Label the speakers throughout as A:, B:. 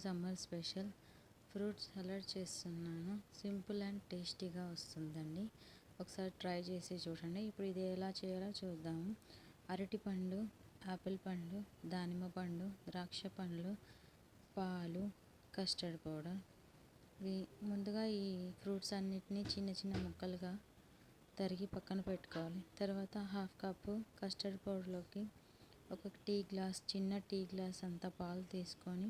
A: Summer special fruit salad చేస్తున్నాను. Simple and టేస్టీగా వస్తుందండి. ఒకసారి ట్రై చేసి చూడండి. ఇప్పుడు ఇది ఎలా చేయాలో చూద్దాము. అరటిపండు, ఆపిల్ పండు, దానిమ్మ పండు, ద్రాక్ష పండ్లు, పాలు, కస్టర్డ్ పౌడర్. ముందుగా ఈ ఫ్రూట్స్ అన్నిటినీ చిన్న చిన్న ముక్కలుగా తరిగి పక్కన పెట్టుకోవాలి. తర్వాత హాఫ్ కప్పు కస్టర్డ్ పౌడర్లోకి ఒక చిన్న టీ గ్లాస్ అంత పాలు తీసుకొని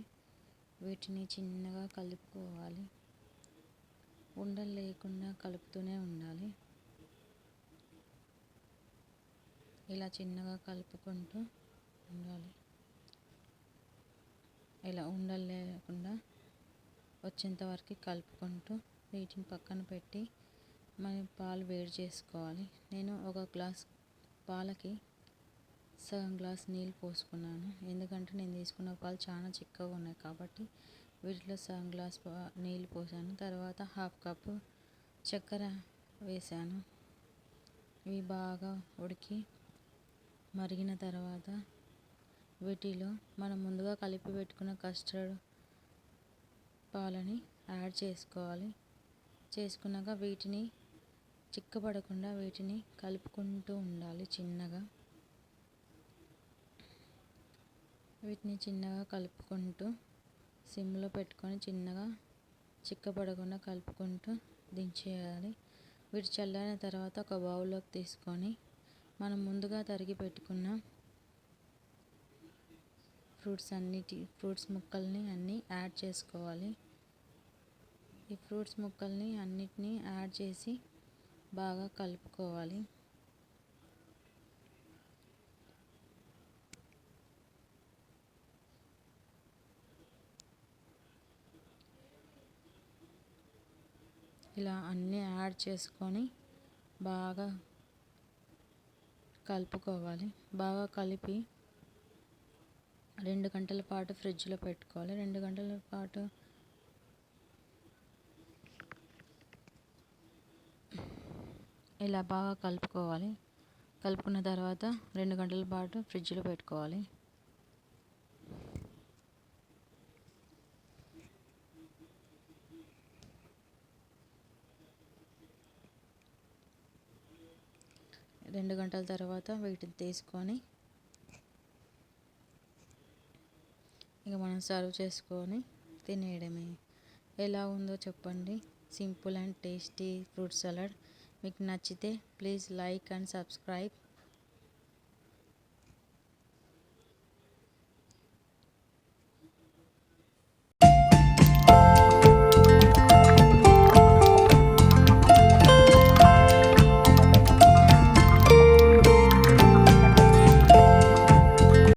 A: వీటిని చిన్నగా కలుపుకోవాలి. ఉండలు లేకుండా కలుపుతూనే ఉండాలి. ఇలా చిన్నగా కలుపుకుంటూ ఉండాలి. ఇలా ఉండలు లేకుండా వచ్చేంత వరకు కలుపుకుంటూ వీటిని పక్కన పెట్టి మనం పాలు వేడి చేసుకోవాలి. నేను ఒక గ్లాస్ పాలకి సగం గ్లాస్ నీళ్ళు పోసుకున్నాను. ఎందుకంటే నేను తీసుకున్న పాలు చాలా చిక్కగా ఉన్నాయి కాబట్టి వీటిలో సగం గ్లాస్ నీళ్ళు పోసాను. తర్వాత హాఫ్ కప్పు చక్కెర వేసాను. ఇవి బాగా ఉడికి మరిగిన తర్వాత వీటిలో మనం ముందుగా కలిపి పెట్టుకున్న కస్టర్డ్ పాలని యాడ్ చేసుకోవాలి. చేసుకున్నాక వీటిని చిక్కపడకుండా వీటిని కలుపుకుంటూ ఉండాలి. వీటిని చిన్నగా కలుపుకుంటూ సిమ్లో పెట్టుకొని చిన్నగా చిక్కపడకుండా కలుపుకుంటూ దించేయాలి. వీటి చల్లారిన తర్వాత ఒక బౌల్లోకి తీసుకొని మనం ముందుగా తరిగి పెట్టుకున్న ఫ్రూట్స్ ముక్కల్ని అన్నీ యాడ్ చేసుకోవాలి. ఈ ఫ్రూట్స్ ముక్కల్ని అన్నిటినీ యాడ్ చేసి బాగా కలుపుకోవాలి. ఇలా అన్నీ యాడ్ చేసుకొని బాగా కలుపుకోవాలి. బాగా కలిపి 2 గంటల పాటు ఫ్రిడ్జ్లో పెట్టుకోవాలి. 2 గంటల పాటు ఇలా బాగా కలుపుకోవాలి. కలుపుకున్న తర్వాత 2 గంటల పాటు ఫ్రిడ్జ్లో పెట్టుకోవాలి. రెండు గంటల తర్వాత వీటిని తీసుకొని ఇక మనం సర్వ్ చేసుకొని తినేయడమే. ఎలా ఉందో చెప్పండి. Simple and tasty fruit salad. మీకు నచ్చితే ప్లీజ్ లైక్ అండ్ సబ్స్క్రైబ్.